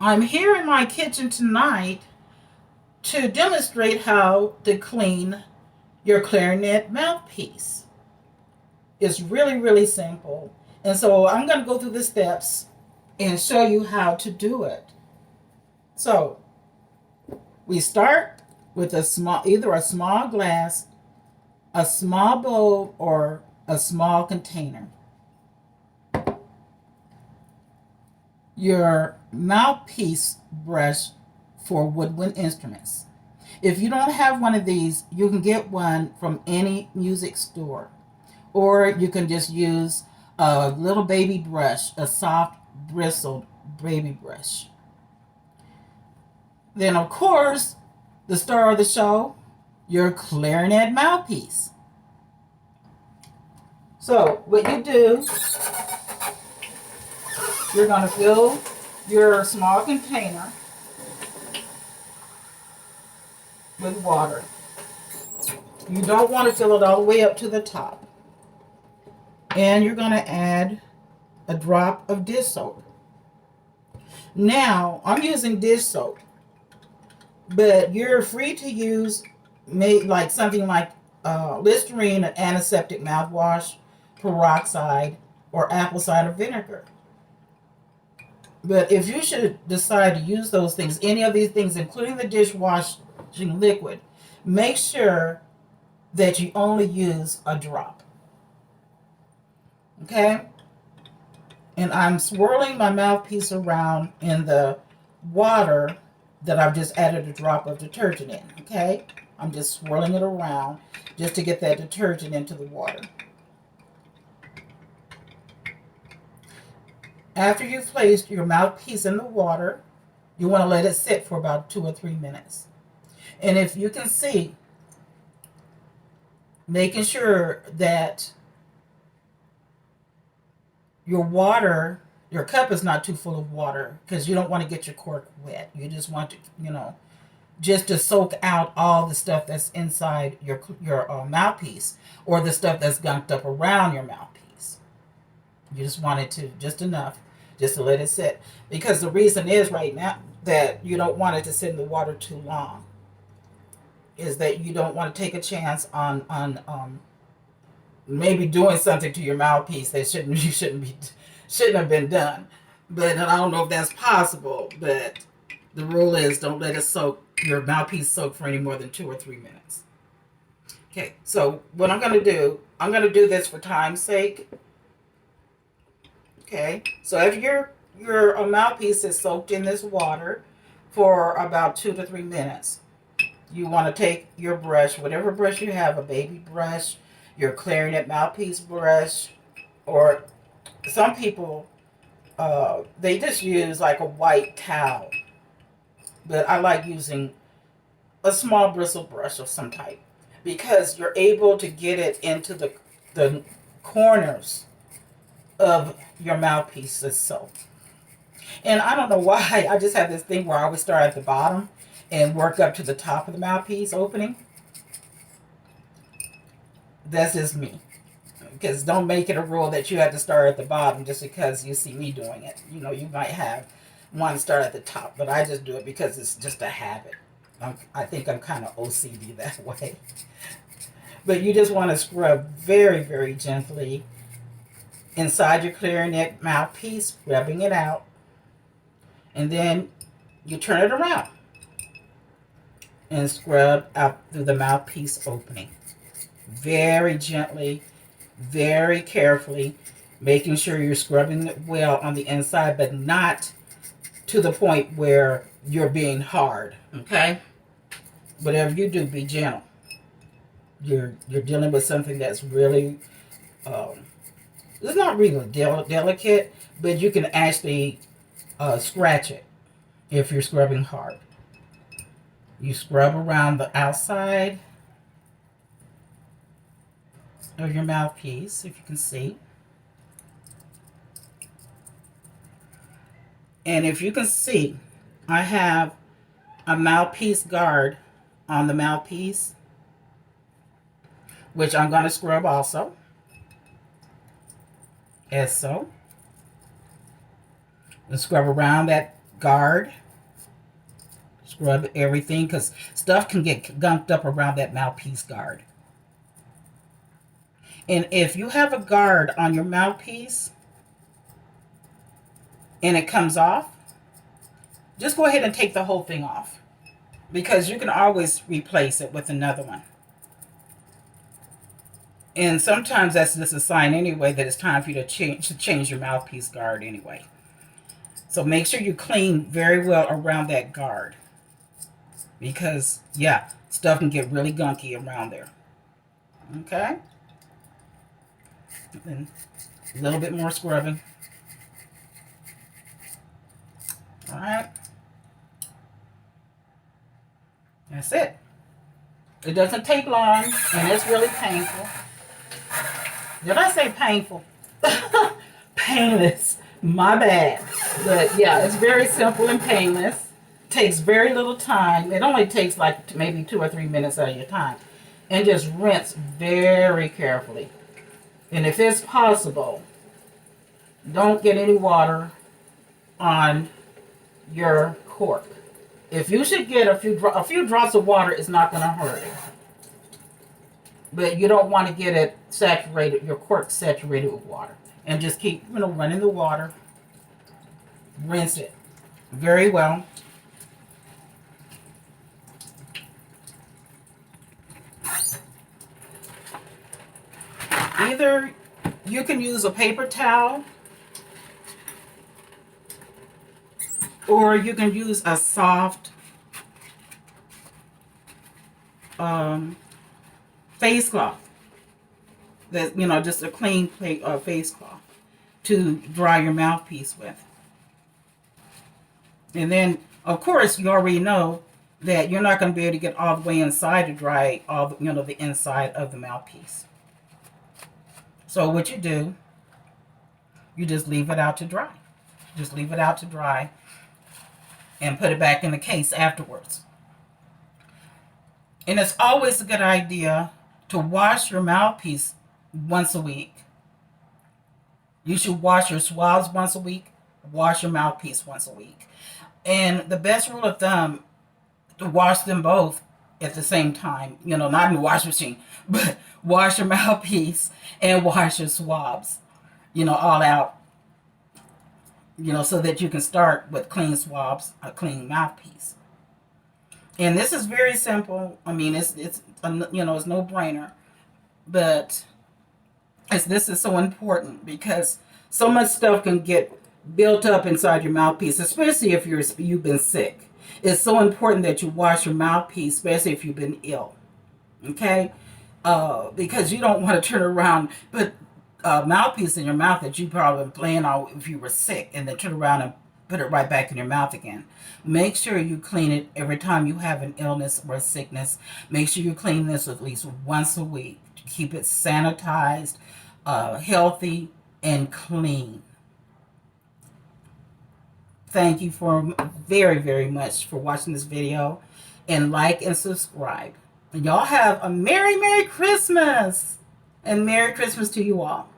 I'm here in my kitchen tonight to demonstrate how to clean your clarinet mouthpiece. It's really, really simple. And so I'm going to go through the steps and show you how to do it. So we start with either a small glass, a small bowl, or a small container. Your mouthpiece brush for woodwind instruments. If you don't have one of these, you can get one from any music store. Or you can just use a little baby brush, a soft, bristled baby brush. Then, of course, the star of the show, your clarinet mouthpiece. So, what you do, you're going to fill your small container with water. You don't want to fill it all the way up to the top. And you're going to add a drop of dish soap. Now, I'm using dish soap, but you're free to use like something like Listerine, an antiseptic mouthwash, peroxide, or apple cider vinegar. But if you should decide to use those things, any of these things, including the dishwashing liquid, make sure that you only use a drop. Okay? And I'm swirling my mouthpiece around in the water that I've just added a drop of detergent in. Okay? I'm just swirling it around just to get that detergent into the water. After you've placed your mouthpiece in the water, you want to let it sit for about 2 or 3 minutes. And if you can see, making sure that your cup is not too full of water, because you don't want to get your cork wet. You just want to, just to soak out all the stuff that's inside your mouthpiece, or the stuff that's gunked up around your mouthpiece. You just want it to, just enough, just to let it sit. Because the reason is right now that you don't want it to sit in the water too long is that you don't want to take a chance on maybe doing something to your mouthpiece that shouldn't have been done. But I don't know if that's possible. But the rule is, don't let your mouthpiece soak for any more than 2 or 3 minutes. Okay, so what I'm going to do this for time's sake. Okay, so if your mouthpiece is soaked in this water for about 2 to 3 minutes, you want to take your brush, whatever brush you have, a baby brush, your clarinet mouthpiece brush, or some people, they just use like a white towel. But I like using a small bristle brush of some type, because you're able to get it into the corners of your mouthpiece itself. And I don't know why, I just have this thing where I always start at the bottom and work up to the top of the mouthpiece opening. That's just me. Because don't make it a rule that you have to start at the bottom just because you see me doing it. You might have one start at the top, but I just do it because it's just a habit. I think I'm kind of OCD that way. But you just want to scrub very, very gently inside your clarinet mouthpiece, rubbing it out. And then you turn it around and scrub out through the mouthpiece opening. Very gently, very carefully, making sure you're scrubbing it well on the inside, but not to the point where you're being hard. Okay? Whatever you do, be gentle. You're dealing with something that's really, it's not really delicate, but you can actually scratch it if you're scrubbing hard. You scrub around the outside of your mouthpiece, if you can see. And if you can see, I have a mouthpiece guard on the mouthpiece, which I'm going to scrub also, as so. And scrub around that guard. Scrub everything, because stuff can get gunked up around that mouthpiece guard. And if you have a guard on your mouthpiece and it comes off, just go ahead and take the whole thing off, because you can always replace it with another one. And sometimes that's just a sign anyway that it's time for you to change your mouthpiece guard anyway. So make sure you clean very well around that guard, because yeah, stuff can get really gunky around there. Okay? And a little bit more scrubbing. All right. That's it. It doesn't take long, and it's really painful. Did I say painful? Painless. My bad. But yeah, it's very simple and painless. Takes very little time. It only takes like maybe 2 or 3 minutes out of your time. And just rinse very carefully. And if it's possible, don't get any water on your cork. If you should get a few drops of water, is not going to hurt it. But you don't want to get it saturated, your cork saturated with water. And just keep, running the water. Rinse it very well. Either you can use a paper towel, or you can use a soft face cloth. That, just a clean face cloth to dry your mouthpiece with. And then, of course, you already know that you're not going to be able to get all the way inside to dry all the, the inside of the mouthpiece. So what you do, you just leave it out to dry. Just leave it out to dry and put it back in the case afterwards. And it's always a good idea to wash your mouthpiece once a week. You should wash your swabs once a week, wash your mouthpiece once a week. And the best rule of thumb, to wash them both at the same time, not in the washing machine, but wash your mouthpiece and wash your swabs, all out, so that you can start with clean swabs, a clean mouthpiece. And this is very simple. I mean, it's it's no brainer, but this is so important, because so much stuff can get built up inside your mouthpiece, especially if you've been sick. It's so important that you wash your mouthpiece, especially if you've been ill. Okay? Because you don't want to turn around, put a mouthpiece in your mouth that you probably been playing on if you were sick, and then turn around and put it right back in your mouth again. Make sure you clean it every time you have an illness or a sickness. Make sure you clean this at least once a week to keep it sanitized, healthy, and clean. Thank you for very, very much for watching this video, and like and subscribe. And y'all have a Merry, Merry Christmas, and Merry Christmas to you all.